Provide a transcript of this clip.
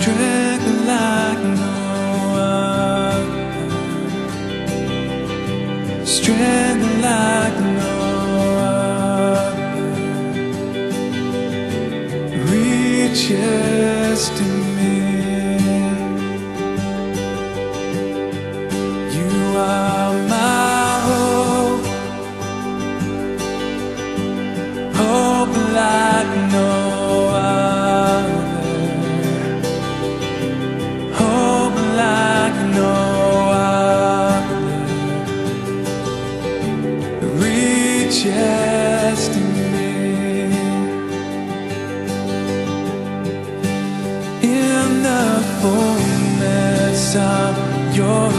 strength like no other, strength like no other reaches to me. You are my hope, hope like no other, hope like no other reaches to me. In the fullness of your